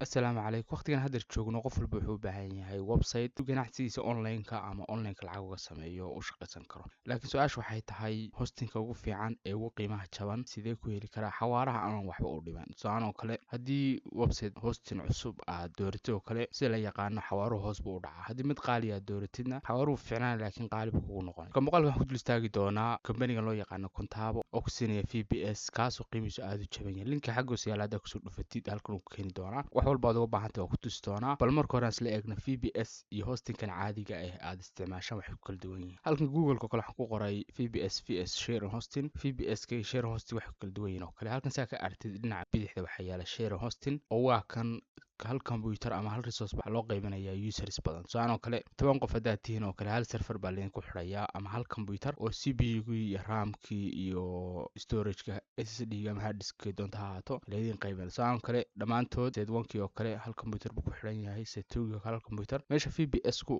Assalaamu calaykum. Waqtigan hadda joogno qof walba wuxuu u baahan yahay website ganacsigiisa online-ka ama online-ka lacag uga sameeyo oo u shaqaysan karo. Laakiin su-aashu waxay tahay hosting-ka ugu fiican ee ugu qiimaha jaban sidee ku heli karaa xawaaraha aan waxba u dhiman. Tusaale oo kale haddii website hosting cusub aad dooratid oo kale sida la yaqaano xawaaruhu hoos buu u dhacaa. Haddii mid qaali aad dooratidna xawaaruhu fiicnaan laakiin qaali buu kugu noqon. Marka muuqaalka waxaan ku dul istaagi doonaa company-ga loo yaqaano Contabo oo ku siinaya VPS kaasoo qiimihiisu aad u jaban yahay. Linka xaggiisa yaala hadda kusoo dhufatid halkan uu ku keeni doonaa. wax walba aad uga baahantahay waa ku tusi doonaa bal marka hore aan isla eegna VPS iyo hostingkan caadiga ah aad isticmaashaan waxay ku kala duwan yihiin halkan Google-ka kale waxaan ku qoray VPS share and hosting VPS ka share and hosting waxay ku kala duwan yihiin oo kale halkan saa ka aragtid dhinaca bidixda waxaa yaala share and hosting oo waa kan hal computer ama hal resource baa loo qaybinayaa users badan tusaale kale 10 qof haddaad tihiin oo kale hal server baa idinku xidhayaa ama hal computer oo CPU-gii iyo RAM-kii iyo storage-ka SSD-ga ama hard disk-ka doonta ha ahaato laydin qaybinaya tusaale kale dhammaantood set 1-kii oo kale hal computer buu ku xidhan yahay set 2-gii oo kale hal computer meesha VPS-ku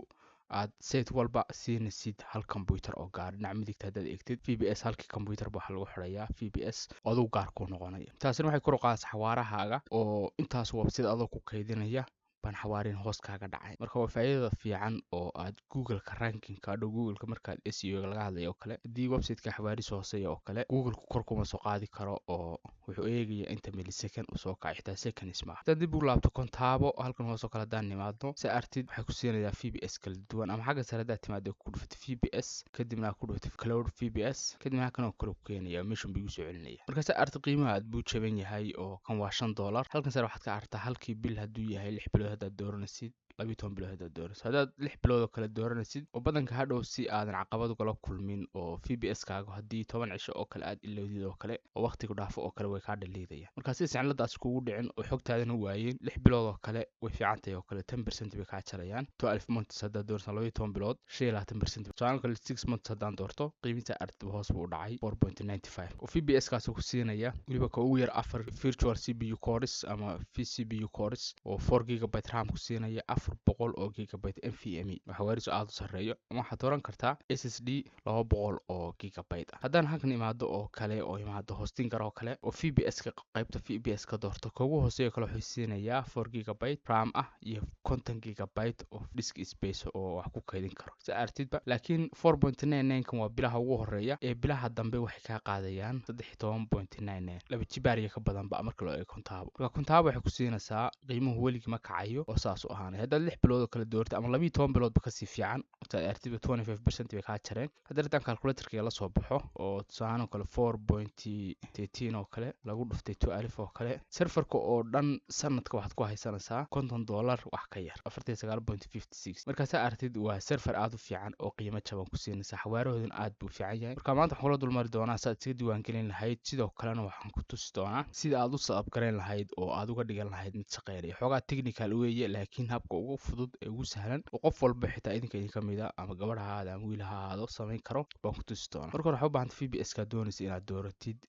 aad set walba siinaysid hal computer oo gaar dhinaca midigta haddaad eegtid VPS halkii computer baa lagu xidhayaa VPS aduu gaar ku noqonaya taasina waxay kor u qaadaysaa xawaarahaaga oo intaas website adoo ku kaydinaya baan xawaarin hoos kaaga dhacay marka waa faa'iidada fiican oo aad Google-ka ranking-ka adhow Google-ka markaad SEO-ga laga hadlayo oo kale haddii website-ka xawaaris hooseeya oo kale Google-ku kor kuma soo qaadi karo oo wuxuu eegayaa inta millisecond u soo kacay xitaa seconds ma haddii dib u laabto Contabo halkan hoos oo kale haddaan nimaadno si artid waxay ku siinayaa VPS kala duwan ama xagga sare haddaad timaado ku dhufatid VPS kadibna ku dhufatid Cloud VPS kadibna halkan oo kale ku keenaya meeshan buu soo celinaya marka si artid qiimaha aad buu jaban yahay oo kan waa $5 halkan sare waxaad ka aragtaa halkii bil hadduu yahay 6 bilood haddaad dooranaysid 12 bilood haddaad dooranaysid haddaad 6 bilood oo kale dooranaysid oo badanka hadhow si aadan caqabad ugala kulmin oo VPS-kaaga haddii 10 cisho oo kale aad ilowdid oo kale oo waqtigu dhaafo oo kale way kaa dhaliidayaan marka si siciladaas kugu dhicin oo xogtaadana waayeen 6 bilood oo kale way fiican tahay oo kale 10% bay kaa jarayaan 12 months haddaad doorsan 12 bilood 25% tusaale kale 6 months haddaan doorto qiiminta aragtida hoos buu u dhacay 4.95 oo VPS-kaas ku siinaya weliba ka ugu yar 4 virtual CPU cores ama vCPU cores oo 4 GB RAM ku siinaya 400 oo GB NVMe waxa waariso aad u sareeyo ama waxaad dooran kartaa SSD 200 oo GB ah haddaan halkan imaado oo kale oo imaado hosting oo kale oo VPS-ka qaybta VPS-ka doorto kugu hooseeyo kale wuxuu siinayaa 4 GB RAM ah iyo 50 GB of disk space oo wax ku kaydin karo si artidba laakiin 4.99 kan waa bilaha ugu horeeya ee bilaha dambe waxay ka qaadayaan 13.99 laba jibaariga ka badan ba marka loo eego Contabo marka Contabo waxay ku siinaysaa qiimuhu weligii ma kacayo oo saas u ahaanay haddaad 6 bilood oo kale doortay ama 12 bilood ba ka sii fiican inta artidba 25% bay ka jareen haddii calculator-ka la soo baxo oo tusaale kale 4.13 oo kale lagu dhuftay 2 oo kale serverka oo dhan sanadka waxaad ku haysanaysaa $50 wax ka yar 49.56 markaas artid waa server aad u fiican oo qiimo jaban ku siinaysa xawaarahooduna aad buu fiican yahay marka maanta waxaan kula dulmari doonaa saad iska diiwaan gelin lahayd sidoo kalena waxaan ku tusi doonaa sida aad u sabab gareyn lahayd oo aad uga dhigan lahayd mid shaqeynaya xogaa technical weeye laakiin habka ugu fudud ee ugu sahlan oo qof walba xitaa idinka kamid ah ama gabadha ha ahaado ama wiil ha ahaado samayn karo baan ku tusi doonaa marka hore waxaad u baahantay VPS-ka doonaysa inaad dooratid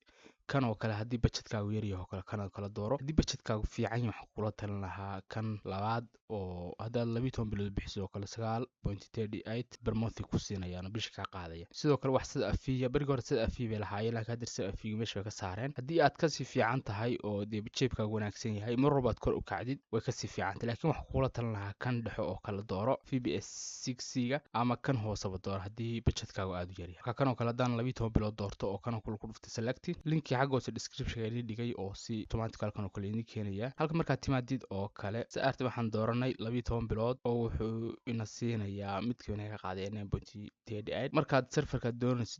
kan oo kale haddii budgetkaagu yar yahay oo kale kan oo kale dooro haddii budgetkaagu fiican yahay waxaan kula talin lahaa kan labaad oo haddaad 12 bilood bixiso oo kale 9.38 per month ku siinayaan bisha ka qaadaya sidoo kale wax sida afiya bariga hore sida afiya bay lahaayeen laakiin hadda sida afiya meesha ka saareen haddii aad ka sii fiican tahay oo dee jeebkaagu wanaagsan yahay mar walba aad kor u kacdid way ka sii fiican tahay laakiin waxaan kula talin lahaa kan dhexe oo kale dooro VPS 6-ga ama kan hooseba dooro haddii budgetkaagu aad u yar yahay kan oo kale haddaan 12 bilood doorto oo kan oo kale ku dhuftay select linki xaggoose description-ka idin dhigay oo si automatic kan oo kale idin keenaya halka markaad timaadid oo kale si arti waxaan dooranay 12 bilood oo wuxuu ina siinayaa midkiina ka qaaday 9.38 markaad serverka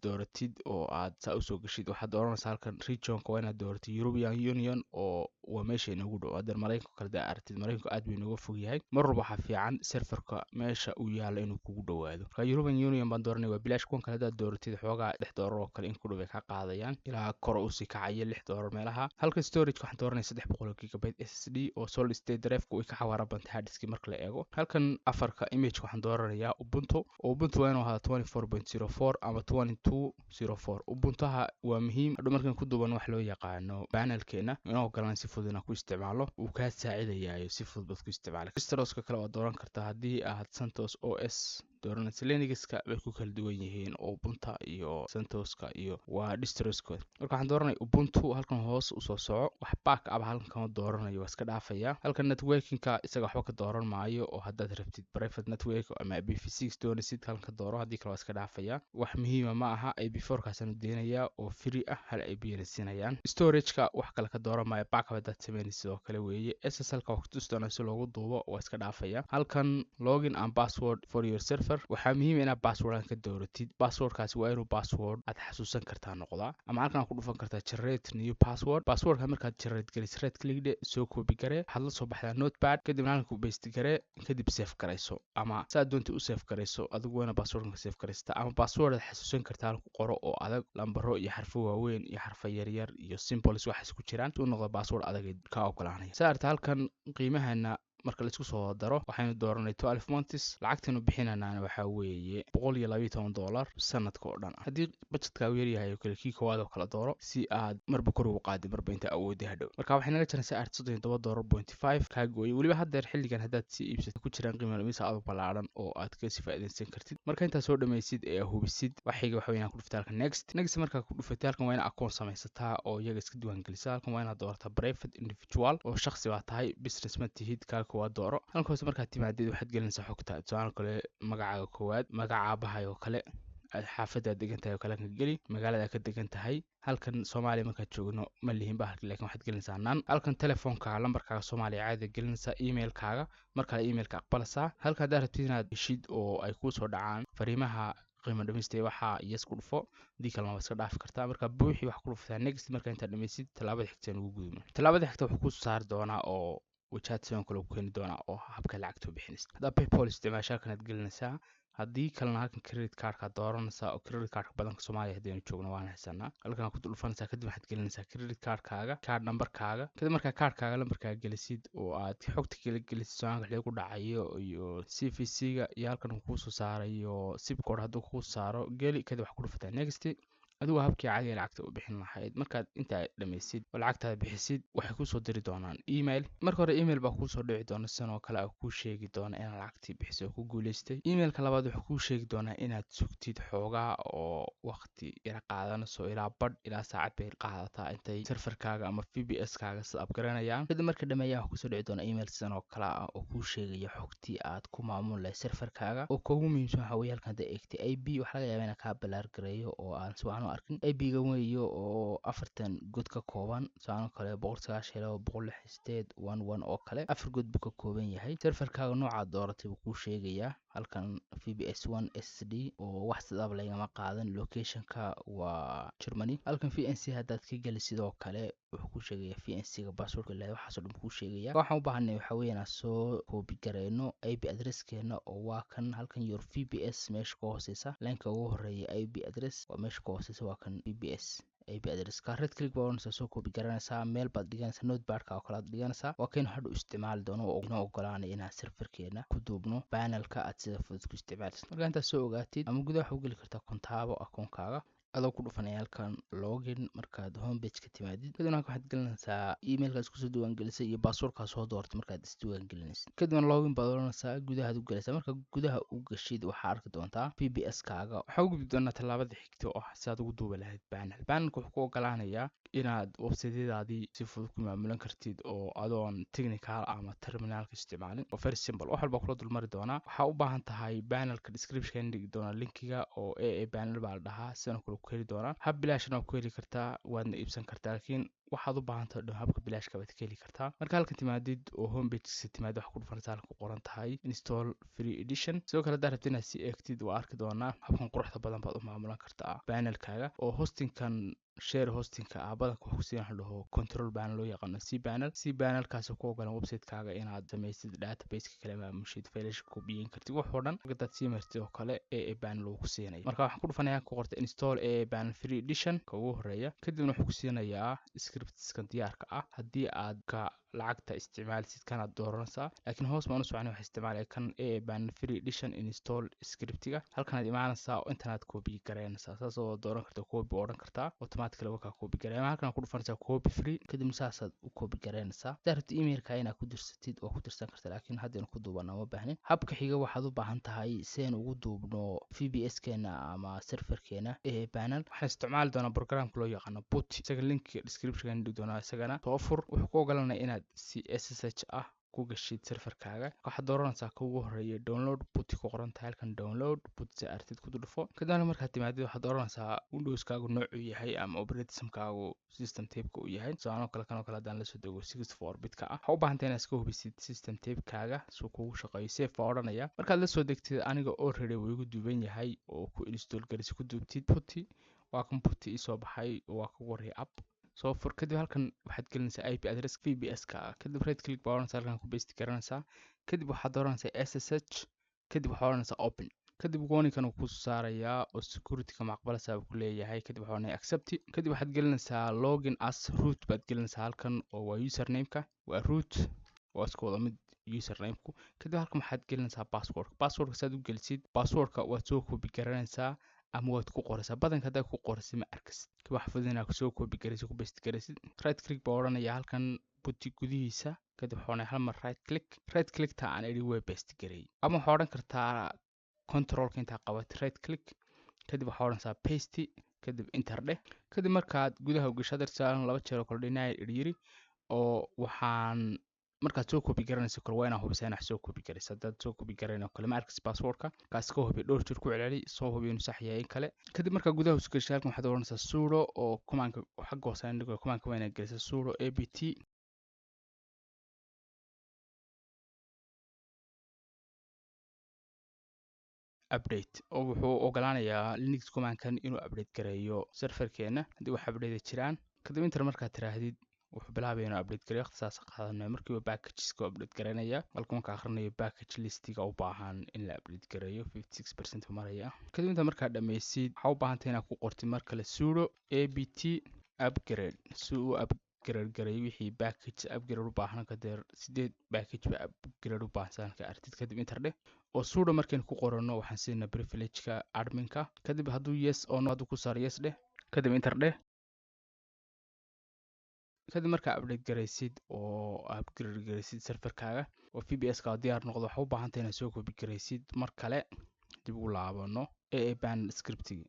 dooratid oo aad saa u soo gashid waxaad dooranaysaa halkan region-ka waa inaad dooratid European Union oo waa meesha inagu dhow hadda Mareykanka kale daa artid Mareykanka aad buu inooga fog yahay mar walba waxaa fiican serverka meesha uu yaalo inuu kugu dhowaado marka European Union baan dooranay waa bilaash kuwan kale haddaad dooratid xoogaa $6 oo kale in ku dhow ay ka qaadayaan ilaa kor u sii kacaya $6 meelaha halka storage waxaan dooranay 300 GB SSD oo solid state drive-ku way ka xawaara banta hard disk marka la eego halkan afarka image waxaan dooranayaa Ubuntu oo Ubuntu waa inuu ahaado 24.04 ama 22.04 Ubuntuha waa muhiim hadhow markaan ku duuban wax loo yaqaano panelkeena inuu galan si fudud inaan ku isticmaalo uu ka saacidayaa si fudud baad ku isticmaali Windows kale waa dooran kartaa haddii aad CentOS OS dooranaysa. Linuxka way ku kala duwan yihiin oo Ubuntu iyo CentOS-ka iyo waa distros-kooda. marka waxaan dooranaya Ubuntu. halkan hoos usoo soco wax backup halkan kama dooranayo, waa iska dhaafaya. halkan networking-ka isaga waxba ka dooran maayo, oo haddaad rabtid private network ama IPv6 doonaysid halkan ka dooro, haddii kale waa iska dhaafaya. wax muhiima ma aha. IP4-kaasaan deenaya oo free ah, hal IP na siinayaan. storage-ka wax kale ka dooran maayo, backup haddaad sameynaysid sidoo kale weeye. SSL-ka waa kutusi doonaa si loogu duubo, waa iska dhaafaya. halkan login and password for your server, waxaa muhiim inaad password ka dooratid. passwordkaasi waa inuu password aad xasuusan kartaa noqdaa, ama halkan ku dhufan kartaa generate new password. passwordka markaad generate gelisid right click soo copy gare, waxaad la soo baxdaa notepad, kadibna halkan ku paste gare, kadib save garayso, ama saad doonta u save garayso. adigu waana passwordka save garaysta, ama password aad xasuusan kartaa halku qoro oo adag, lambaro iyo xarfo waaweyn iyo xarfo yaryar iyo symbols waxaas ku jiraan, suu noqdo password adag ka ogolaanaya. saarta halkan qiimahana marka la isku soo daro waxaynu dooranay 12 months. lacagtanu bixinanaana waxaa weeye $112 sanadka oo dhan. haddii budgetkaagu yaryahay oo kale kii koowaad oo kala dooro si aad marba kor ugu qaadi marba inta awoodi hadhow. marka waxay naga jiraan saacad $37.5 kaa gooyay. weliba haddeer xilligan haddaad sii iibsatid ku jiraan qiimo dhimis aad u ballaaran oo aad ka sii faa'iidaysan kartid. marka intaad soo dhamaysid ee hubisid waxiga waxa weeyaan ku dhuftaa halkan next markaa ku dhufatay halkan waa inaad akoon samaysataa oo iyaga iska diiwaan gelisaa. halkan waa inaad doorataa private individual oo shakhsi baa tahay, business ma tihid. waa dooro halka hoose markaad timaadid waxaad gelinaysaa xogta. tusaale kale magacaaga koowaad, magaca aabahay oo kale, xaafadda aad degan tahay oo kale ka geli, magaalada aad ka degan tahay. halkan Soomaaliya markaad joogno ma lihin bahalka, laakiin waxaad gelinaysaa nan. halkan telefonkaaga lambarkaaga Soomaaliya caadi gelinaysaa. emailkaaga markale emailka aqbalaysaa. halka haddaad rabtid inaad heshid oo ay kuu soo dhacaan fariimaha qiimo dhimistay waxaa yes ku dhufo, haddii kalena waa iska dhaafi kartaa. marka buuxii wax ku dhuftaa next. marka intaad dhamaysid tallaabada xigta ugu gudubno. tallaabada xigta wuxuu kuu saari doonaa oo wajaad sidoo kale ku keeni doonaa oo habka lacagta u bixinaysa. haddaa PayPal isticmaashaa halkan aad gelinaysaa, haddii kalena halkan credit cardka dooranaysaa oo credit cardka badanka Soomaaliya haddaynu joogno waan haysanaa. halkan ku dhufanaysaa, kadib waxaad gelinaysaa credit cardkaaga, card numberkaaga. kadib markaa cardkaaga lambarkaaga gelisid oo aad xogta kala gelisid soonka xilliga ku dhacayo iyo CVC-ga iyo halkan uu kuu soo saarayo zip code hadduu kuu saaro geli, kadib wax ku dhufataa next. adigu habkii caadiga lacagta u bixin lahayd. markaad intaa dhamaysid oo lacagtaada bixisid waxay kuu soo diri doonaan email. marka hore email baa kuu soo dhici doona sidan oo kale kuu sheegi doona inaad lacagtii bixisay oo ku guuleystay. emailka labaad wuxuu kuu sheegi doonaa inaad sugtid xoogaa oo waqti yara qaadanayso, ilaa badh ilaa saacad bay qaadataa intay serverkaaga ama VPS-kaaga sida upgranayaan. kadib marka dhameeyaan waxaa kusoo dhici doona email sidan oo kale ah oo kuu sheegaya xogtii aad ku maamuli lahayd serverkaaga. oo kuugu muhiimsan waxaa weeye halkan hadda eegtay IP waxaa laga yaabaa inaan kaa balaar gareeyo oo aan si wacan arkin. IP-ga weeyo oo 40 god ka kooban, sidoo kale 192.168.1.1 oo kale 4 god buu ka kooban yahay. serverkaaga nooca dooratay buu kuu sheegayaa. halkan VPS1 SD oo wax sidaba lagama qaadan. locationka waa Germany. halkan VNC haddaad ka geli sidoo kale wuxuu kuu sheegayaa VNC-ga passwordka ilaa waxaas oo dhan kuu sheegaya. waxaan u baahanay waxa weeyaan soo copy gareyno IP address-keena oo waa kan halkan your VPS meesha ka hooseysa. linka ugu horeeya IP address waa meesha ka hooseysa, waa kan VPS IP address ka. red click baa soo copy garanaysaa, meel baad dhiganaysaa, notepad-ka oo kale aad dhiganaysaa. waa kaynu hadhow isticmaali doono oo inoo ogolaanaya inaan serverkeena ku duubno panelka aad sida fudud ku isticmaalaysid. marka intaad soo ogaatid ama gudaha waxu geli kartaa kontaabo akoonkaaga adoo ku dhufanaya halkan login. markaad homepage ka timaadid kadibna waxaad gelinaysaa emailkaas kusoo diiwaan gelisay iyo passwordkaa soo doortay markaad isdiiwaan gelinaysid. kadibna login baad oranaysaa, gudahaad u galaysaa. marka gudaha u gashid waxaa arki doontaa VPS-kaaga. waxaa u gudbi doonaa tallaabada xigta oo ah si aad ugu duubi lahayd panel. panelka wuxuu ku ogolaanayaa inaad website-yadaadii si fudud ku maamulan kartid oo adoon technical ama terminalka isticmaalin. oo very simple wax walba kula dulmari doonaa. waxaa u baahan tahay panelka description dhigi doona linkiga oo AA panel baa la dhahaa. sidoo kale ku heli doonaa hab bilaashna ku heli kartaa, waadna iibsan kartaa, laakiin waxaad u baahan tahay habka bilaashka baad ka heli kartaa. marka halkan timaadid oo homepage-ka timaadid wax ku dhufanaysaa halka ku qoran tahay install free edition. sidoo kale haddaad rabtid inaad si eegtid waa arki doonaa habkan quruxda badan baad u maamulan kartaa panelkaaga. oo hostingkan share hostingka badanka wuxuu si aan dhaho control panel loo yaqaano cpanel ku ogolaan website-kaaga inaad samaysid database-ka kale maamushid, faylasha koobiyeyn kartid wax oo dhan. hadaad sii martid oo kale AA panel uu ku siinaya. marka waxaan ku dhufanayaa ku qorta install AA panel free edition ka ugu horeeya. kadibna wuxuu ku siinayaa scriptskan diyaarka ah haddii aad ka lacagta isticmaalsid kanaad dooranaysaa. laakiin hoos maan u socon waxaa isticmaalaya kan baan free edition install scriptiga. halkanaad imaanaysaa oo intanaad copy garaynaysaa, saas oo dooran karta copy oo odhan kartaa automatically waa copy garay. ama halkan ku dhufanaysaa copy free, kadib saasaad u copy garaynaysaa. hadaa rabto emailka inaad ku dirsatid oo ku dirsan karta, laakiin haddaynu ku duubana ma baahnin. habka xiga waxaad u baahan tahay seen ugu duubno VPS keena ama serverkeena panel. waxaan isticmaali doonaa programka loo yaqaano PuTTY, isaga linkiga description dhigi doonaa. isagana soo fur, wuxuu ku ogolanaya inaad si SSH ah ku gashid serverkaaga. waxaad dooranaysaa ka ugu horeeya download PuTTY ku qoran tahay halkan download PuTTY artid ku dhufo. kadibna markaad timaadid waxaad dooranaysaa Windowskaagu noocuu yahay ama operating systemkaagu system type-ka uu yahay. sidoo kale kan oo kale haddaan la soo dego 64-bit-ka ah, waxaa u baahan tahay inaad iska hubisid system type-kaaga suu kugu shaqeeyo. save baa odhanaya. markaad la soo degtid aniga already wuu igu duuban yahay oo ku install garisi ku duubtid PuTTY. waa kan PuTTY isoo baxay oo waa kugu horeeya app. soo fur, kadib halkan waxaad gelinaysaa IP address VPS-ka, kadib right click baa odhanaysaa, halkan ku paste garanaysaa. kadib waxaad dooranaysaa SSH, kadib waxaad odhanaysaa open. kadib warning-kan uu ku saarayaa oo security-ka macquulaysaa uu ku leeyahay. kadib waxaad odhanaysaa accept. kadib waxaad gelinaysaa login as root baad gelinaysaa halkan oo waa username-ka waa root, waa isku wada mid username-ku. kadib halkan waxaad gelinaysaa password saad u gelisid password-ka waad soo copy garanaysaa ama waad ku qoraysaa. badanka haddaad ku qoraysid ma arkasid, wax fudud inaad soo copy garaysid ku paste garaysid. right click baa odhanaya halkan PuTTY gudihiisa, kadib waxaa odhanaya hal mar right click ta aan idhi way paste garay. ama waxaa odhan kartaa controlka intaa qabatid right click, kadib waxaa odhanaysaa paste, kadib enter dheh. kadib markaad gudaha u gasho adeersaalan 2 jeer oo kale dhinaa yiri oo waxaan markaad soo copy garanayso kale waa inaad hubisaa inaad soo copy garayso. haddaad soo copy garayno kale ma arkaysid passwordka, kaas ka hubi dhowr jeer ku celceli, soo hubi inuu sax yahay in kale. kadib markaa gudaha u gasho halkan waxaad odhanaysaa sudo oo commandka xagga hoose aan dhigo commandka waa inaad gelisaa sudo apt update oo wuxuu ogolaanayaa Linux command-kan inuu update gareeyo serverkeena haddii wax update jiraan. kadib inta markaad tiraahdid wuxuu bilaabaya inuu update gareeyo. waqti saas qaadanaya markiiba packageska update garanaya. halka markaa akhrinayo package listiga u baahan in la update gareeyo 56% maraya. kadib inta markaa dhammaysid waxaa u baahan tahay inaad ku qortid mar kale sudo apt upgrade si uu upgrade gareeyo wixii package upgrade u baahan. kadeer 8 package ba upgrade u baahan sanadka artid. kadib enter dheh oo sudo markaynu ku qorano waxaan siinaa privilege-ka admin-ka. kadib hadduu yes oo no hadduu ku saaro yes dheh, kadib enter dheh. kadib markaa update garaysid oo upgrade garaysid serverkaaga oo VPS-ka diyaar noqdo waxaa u baahan tahay inaad soo copy garaysid mar kale. dib ugu laabano ban scriptigi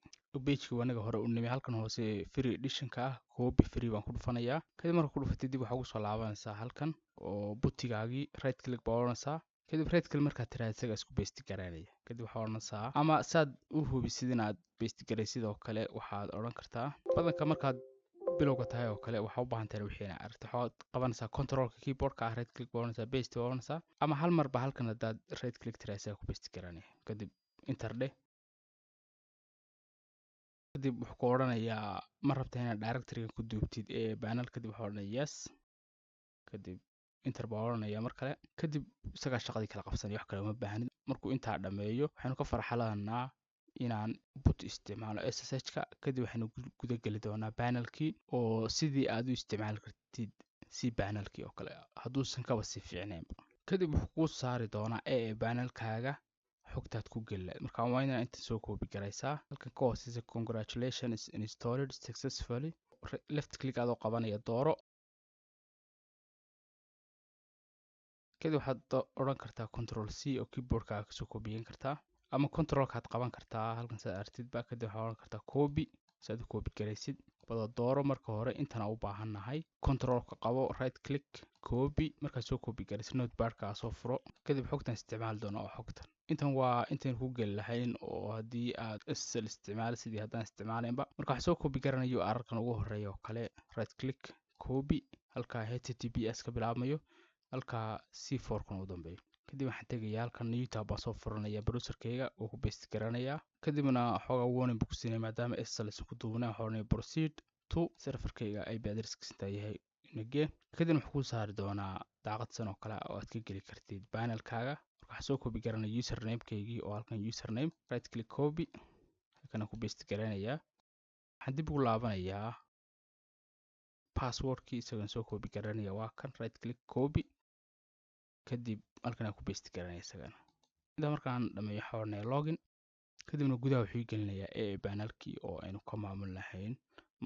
page-ka wanaga hore u nimay halkan hoose free edition-ka ah copy free baan ku dhufanayaa. kadib markaa ku dhufatid dib waxaa ugu soo laabanaysaa halkan oo PuTTY-gaagii right click baa odhanaysaa. kadib right click markaad tiraahdo isaga isku paste garaynaya. kadib waxaa odhanaysaa ama saad u hubisid inaad paste garaysid oo kale waxaad odhan kartaa badanka markaad bilowga tahay oo kale waxaa u baahan tahay wixii inaad aragto. waxaad qabanaysaa controlka keyboardka ah right click baa odhanaysaa paste baa odhanaysaa ama hal mar ba halkan haddaad right click tiraahdo isaga ku paste garanaya. kadib enter dheh. kadib wuxuu ku odhanayaa ma rabta inaad directory-ga ku duubtid panel. kadib waxaa odhanaya yes, kadib enter baa odhanaya mar kale. kadib isagaa shaqadii kala qabsanaya, wax kale uma baahnid. markuu intaa dhammeeyo waxaynu ka farxalanaa inaan PuTTY isticmaalo SSH-ka. kadib waxaynu guda geli doonaa panelkii oo sidii aad u isticmaali kartid si panelkii oo kale hadduusan kaba si fiicnayn. kadib wuxuu kuu saari doonaa panelkaaga xogtaad ku geli. marka waa inaad inta soo copy garaysaa. halkan ka hooseysa congratulations installed successfully left click adoo qabanaya dooro. kadib waxaad odhan kartaa control C oo keyboardkaaga kasoo copy-gan kartaa ama controlkaad qaban kartaa halkan saad artidba. kadib waxaad odhan kartaa copy saad u copy garaysid wada dooro. marka hore intana u baahannahay controlka qabo right click copy. markaad soo copy garaysid notepad-ka soo furo. kadib xogtan isticmaali doona oo xogtan intan waa intaynu ku geli lahayn oo haddii aad SSL isticmaali sidii haddaan isticmaalaynba. marka wax soo copy garanayo ararkan ugu horeeya oo kale right click copy halka https ka bilaabmayo halka c4 kan u dambeeyo. kadib waxaan tegayaa halkan new tab baan soo furanaya browserkayga oo ku paste garanaya. kadibna xoogaa warning buu ku siinaya maadaama SSL ku duubnaa waxaan odhanaya proceed to serverkayga IP address-kiisa intaa yahay nagee. kadibna wuxuu kuu saari doonaa daaqad san oo kale oo aad ka geli kartid panelkaaga. waxaa soo copy garanaya username-kaygii oo halkan username right click copy halkan ku paste garanayaa. waxaan dib ugu laabanayaa passwordkii isagan soo copy garanaya waa kan right click copy kadib halkan aan ku paste garanaya isagana inta markaan dhameeyo xornay login kadibna gudaha wuxuu gelinayaa AA panelkii oo aynu ka maamul lahayn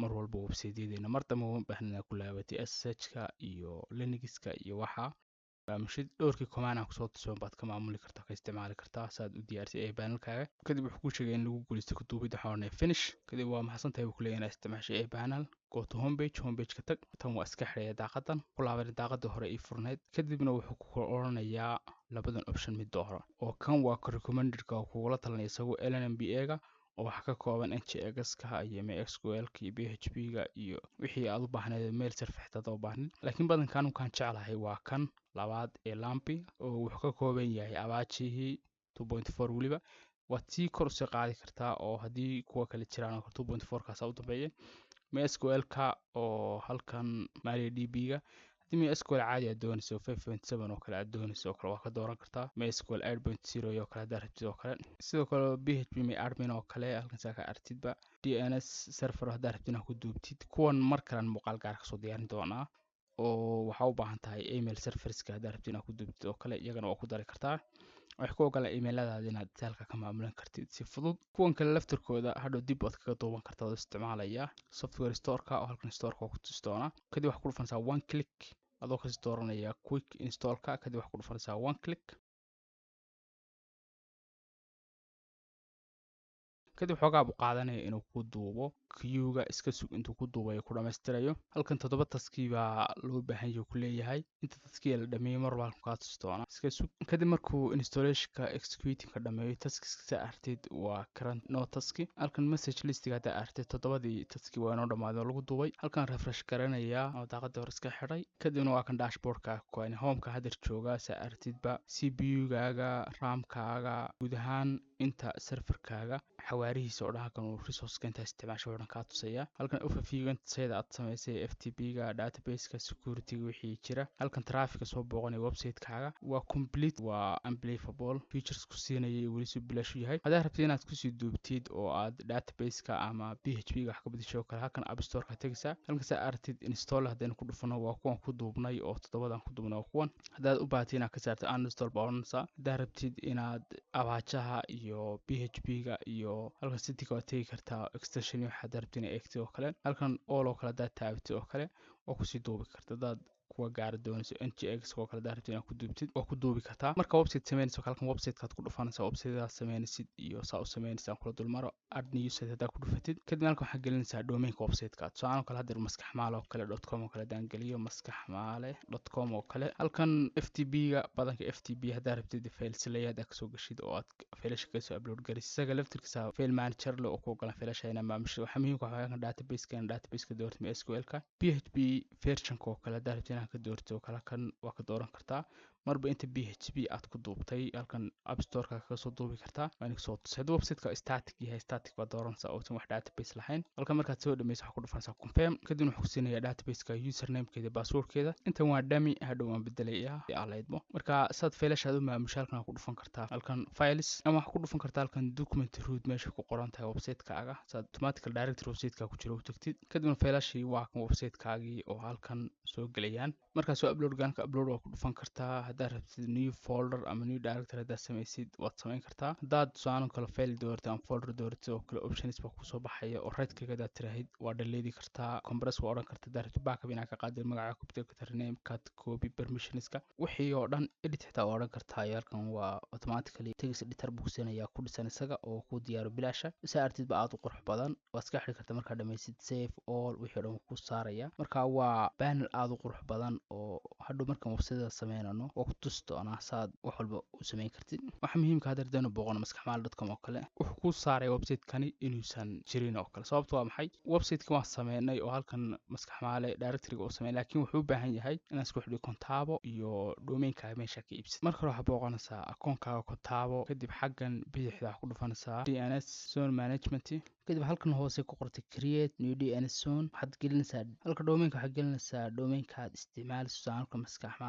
mar walba website-yadeena mar dambe uma baahnaa ku laabatay SSH-ka iyo Linux-ka iyo waxa mashid dhowrkii command aan kusoo tuso baad ka maamuli kartaa ka isticmaali kartaa saad u diyaarsay AA panelkaaga kadib wuxuu ku sheegay in lagu guulaysto ku duubida xornay finish kadib waa maxsantahay uu ku leeyahay inaad isticmaashay AA panel go to homepage ka tag tan waa iska xidhaya daaqadan ku laaban daaqada hore ii furneyd kadibna wuxuu ku oranayaa labadan option mid dooro oo kan waa recommended-ka oo kugula talinaya isagoo LNMBA-ga oo waxa ka kooban NGX-ka iyo MySQL-ka iyo PHP-ga iyo wixii aad u baahneed mail server xitaa u baahnid laakiin badankan uu kan jeclahay waa kan labaad ee Lampi oo wuxuu ka kooban yahay Apache 2.4 waliba waad sii kor u sii qaadi kartaa oo haddii kuwa kale jiraan oo 2.4 kaas u dambeeya MySQL-ka oo halkan MariaDB-ga haddii MySQL caadi aad doonayso 5.7 oo kale aad doonayso oo kale waa ka dooran kartaa MySQL 8.0 oo kale haddaad rabtid oo kale sidoo kale PHP admin oo kale halkan saa ka artidba DNS server haddaad rabtid inaad ku duubtid kuwan mar kalen muuqaal gaar kasoo diyaarin doonaa oo waxaa u baahan tahay email serverska haddaad rabtid inaad ku duubtid oo kale iyagana waa ku dari kartaa waxay ku ogolaan emailadaada inaad halka ka maamulan kartid si fudud kuwan kale laftirkooda hadhow dib waad kaga duuban kartaa oo isticmaalaya software store-ka oo halkan store-ka ku tusi doona kadib waxaad ku dhufanaysaa one click adoo kasi dooranaya quick install-ka kadib waxaad ku dhufanaysaa one click kadib xoogaa buu qaadanaya inuu ku duubo queue-ga iska sug intuu ku duubayo ku dhammaystirayo halkan 7 taskii baa loo baahan yahay ku leeyahay inta taskii la dhameeyo mar walba ka tusi doona iska sug kadib markuu installation-ka executing-ka dhameeyo taskiisa artid waa current no taski halkan message list-ga hadda artid 7 taskii waa inoo dhamaaday lagu duubay halkan refresh garanaya oo daaqada hore iska xidhay kadibna waa kan dashboard-ka kuwani home-ka hadda jooga sa artidba CPU-gaaga RAM-kaaga guud ahaan inta server-kaaga xawaarihiisa oo dhan halkan uu resource-ka inta isticmaasho oo dhan ka tusaya halkan overview-ga sayda aad samaysay FTP-ga database-ka security-ga wixii jira halkan traffic soo booqanaya website-kaaga waa complete waa unbelievable features ku siinaya weli si bilaash yahay haddaad rabtid inaad kusii duubtid oo aad database-ka ama PHP-ga wax ka bedesho kale halkan app store-ka tagaysaa halkan saa artid install haddaynu ku dhufano waa kuwan ku duubnay oo 7 ku duubnay waa kuwan haddaad u baahatid inaad ka saartid uninstall baa oranaysaa haddaad rabtid inaad Apache-ha iyo PHP-ga iyo halkan setting waad tegi kartaa extension waxaad rabtid inaad eegtid oo kale halkan all oo kale haddaad taabtid oo kale oo kusii duubi karta haddaad kuwa gaar doonayso NGX oo kale haddaad rabtid inaad ku duubtid oo ku duubi kartaa marka website sameynayso halkan website-kaad ku dhufanaysaa website-daad sameynaysid iyo saa u sameynaysaa kula dulmaro add new site haddaad ku dhufatid kadib halkan waxaad gelinaysaa domain-ka website-ka tusaale kale hadda maskaxmaale oo kale .com oo kale hadaan geliyo maskaxmaale.com oo kale halkan FTP-ga badanka FTP haddaad rabtid files layout aad kasoo gashid oo aad failasha kasoo upload garisid isaga laftirkiisa file manager leh oo ku ogolaan failasha inaad maamusho waxaa muhiimka waxaa halkan database-ka doorta MySQL-ka PHP version-ka oo kale haddaad rabtid ka doorto kala kan waa ka dooran kartaa marba inta PHP aad ku duubtay halkan app store-ka ka soo duubi kartaa waa inuu soo tusay haduu website-ka static yahay static waa dooranaysaa oo wax database lahayn halkan markaad soo dhamayso waxa ku dhufanaysaa confirm kadibna wuxuu siinayaa database-ka username-keeda password-keeda intan waa dummy hadhow waan bedelayaa alaydmo marka saad failashaad u maamusho halkan ku dhufan kartaa halkan files ama waxa ku dhufan kartaa halkan document root meesha ku qoran tahay website-kaaga saad automatically directory website-ka ku jiro u tagtid kadibna failashii waa kan website-kaagii oo halkan soo gelayaan markaad soo upload gaanka upload waa ku dhufan kartaa haddaad rabtid new folder ama new directory haddaad samaysid waad samayn kartaa haddaad tusaale kale file dooratid ama folder dooratid oo kale options baa kusoo baxaya oo right click haddaad tiraahid waa deleedi kartaa compress waa odhan kartaa haddaad rabtid backup inaad ka qaadid magaca computer name cut copy permissionska wixii oo dhan edit xitaa waa odhan kartaa halkan waa automatically text editor buu kusiinayaa ku dhisan isaga oo ku diyaaro bilaasha saa artid ba aad u qurux badan waad iska xidhi kartaa markaad dhamaysid save all wixii oo dhan ku saaraya marka waa panel aad u qurux badan oo hadhow markaan website sameynano oo ku tusi doonaa saad wax walba u samayn kartid waxa muhiimka hadda hadaynu booqano maskaxmaale.com oo kale wuxuu ku saaray website-kani inuusan jirin oo kale sababtu waa maxay website-kan waan sameynay oo halkan maskaxmaale directory-ga uu sameeyay laakiin wuxuu u baahan yahay inaad isku xidho kontaabo iyo domain-kaaga meesha ka iibsid marka hore waxaad booqanaysaa akoonkaaga kontaabo kadib xaggan bidixda waxaad ku dhufanaysaa DNS zone management kadib halkan hoose ku qortay create new DNS zone waxaad gelinaysaa halka domain-ka waxaad gelinaysaa domain-ka aad isticmaalayso tusaale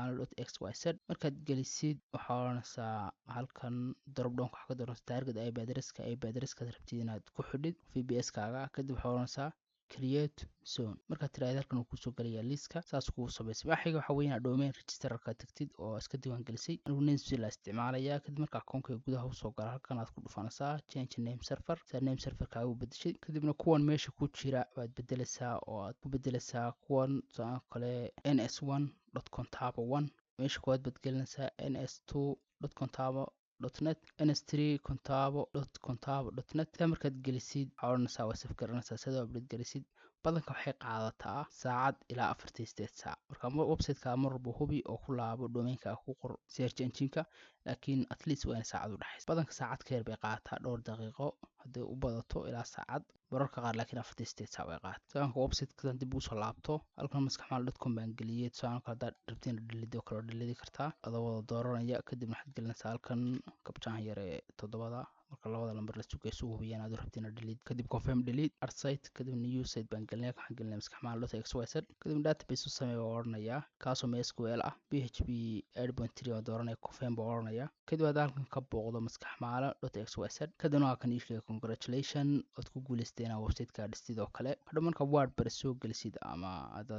maskaxmaale.xyz markaad gelisid waxaa oranaysaa halkan drop down-ka waxaa ka dooranaysaa target IP address-ka aad rabtid inaad ku xidhid VPS-kaaga kadib waxaa oranaysaa create zone marka tiraahdo halkan uu kusoo galaya liiska saas kugu sameysay waxiga waxa weeyaan domain registerka tagtid oo iska diiwaan gelisay namespace la isticmaalaya kadib marka akoonka gudaha usoo gala halkan aad ku dhufanaysaa change name server name serverka uu bedeshay kadibna kuwan meesha ku jira waad bedelaysaa oo aad ku bedelaysaa kuwan sidoo kale ns1.contabo1 meesha kuwaad bedgelinaysaa ns2.contabo.net ns3.contabo.net markaad gelisid waxaad waa saf garanaysaa sidoo update gelisid badanka waxay qaadataa saacad ilaa 48 saac marka website-ka mar walba hubi oo ku laabo domain-ka ku qor search engine-ka laakiin at least waa in saacad u dhaxayso badanka saacad ka yar bay qaadataa dhowr daqiiqo haddii u badato ilaa saacad mararka qaar laakiin 48 saac way qaadataa saanka website-ka dib u soo laabto halkan maskaxmaal.com baan geliyay saanka haddaad rabtiin delete oo kale delete kartaa adoo wada dooranaya kadib waxaad gelinaysaa halkan kabtaan yar ee 7 marka labada lambar la sugayso hubiyaan aad rabtiin delete kadib confirm delete art site kadib new site baan gelinay waxaan gelinay maskaxmaal.xyz kadib database u sameeyo oo oranaya kaasoo MySQL ah PHP 8.3 oo dooranaya confirm baa oranaya kadib aad halkan ka booqdo maskaxmaal.xyz kadibna waa kan isheegay congratulation ood ku guuleysteen website-ka dhistid oo kale hadhow marka WordPress soo gelisid ama aad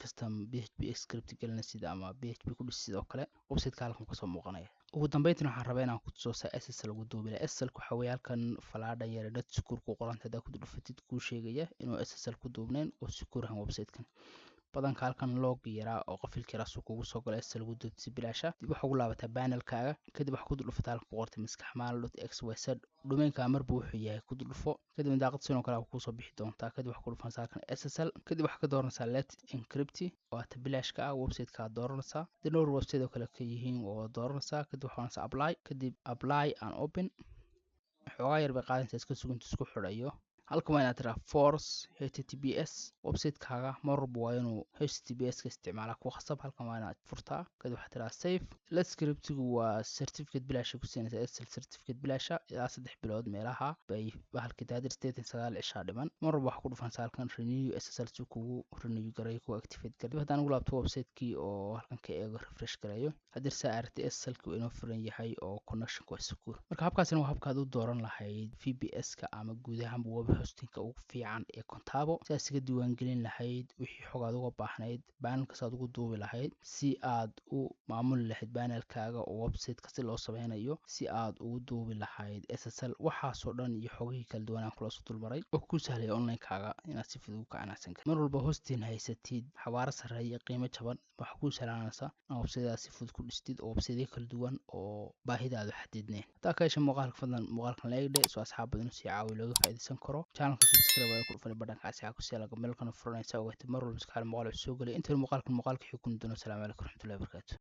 custom PHP script gelinaysid ama PHP ku dhisid oo kale website-ka halkan ka soo muuqanaya ugu dambeyntii waxaan rabaa inaan ku tuso SSL ugu duubila SSL waxa weeye halkan falaadhan yar dad secure ku qoran hadaa ku dhufatid ku sheegaya inuu SSL ku duubneen oo secure ahaan website-kan badanka halkan log yara oo qofilkii raasuu kugu soo galay SSL ugu duubtay bilaasha dib waxa ugu laabataa panel-kaaga kadib waxa ku dhufataa halka ku qortay maskaxmaal.xyz domain-ka marba wuxuu yahay ku dhufo kadib daaqad sidoo kale ku soo bixi doontaa kadib waxa ku dhufanaysaa halkan SSL kadib waxa ka dooranaysaa let encrypt oo ta bilaashka ah website-ka dooranaysaa dhowr website oo kale ka yihiin oo dooranaysaa kadib waxa apply kadib apply and open xogaa yar bay qaadanaysaa iska sugunta isku xidhayo halkan waa inaad tiraa force https website-kaaga mar walba waa inuu https ka isticmaalaa ku khasab halkan waa inaad furtaa kadib waxaad tiraa save let script-gu waa certificate bilaasha ku siinaysaa SSL certificate bilaasha ilaa 3 bilood meelaha bay bahalkii taadir 89 cishaa dhiman mar walba waxa ku dhufanaysaa halkan renew SSL si kugu renew garay ku activate garay haddaan ugu laabto website-kii oo halkan ka eego refresh garayo haddii saa aragtay SSL-ku inuu furan yahay oo connection waa secure marka habkaasina waa habkaad u dooran lahayd VPS-ka ama guud ahaan web hosting-ka ugu fiican ee Contabo si aad iska diiwaan gelin lahayd wixii xog aad uga baahnayd panel-ka aad ugu duubi lahayd si aad u maamuli lahayd panel-kaaga oo website-ka si loo sameynayo si aad ugu duubi lahayd SSL waxaasoo dhan iyo xogihii kala duwan aan kula soo dulmaray oo ku sahlay online-kaaga inaad si fudud u kacanaysan kartid mar walba hosting haysatid xawaare sareeya qiimo jaban waxa ku sahlanaysa in website-daas si fudud ku dhistid oo website kala duwan oo baahidaadu xadidneen hadaa ka heshay muuqaalka fadlan muuqaalkan like dhe soo asxaab badan si caawi looga faa'iideysan karo channelka subscribe ku dhufan badhankaasi ha ku sii laga meelkan furanaysa oo mar walba iska hal muuqaal soo galay inta muuqaalka xukun doono. Assalaamu calaykum warahmatullahi wabarakatuh.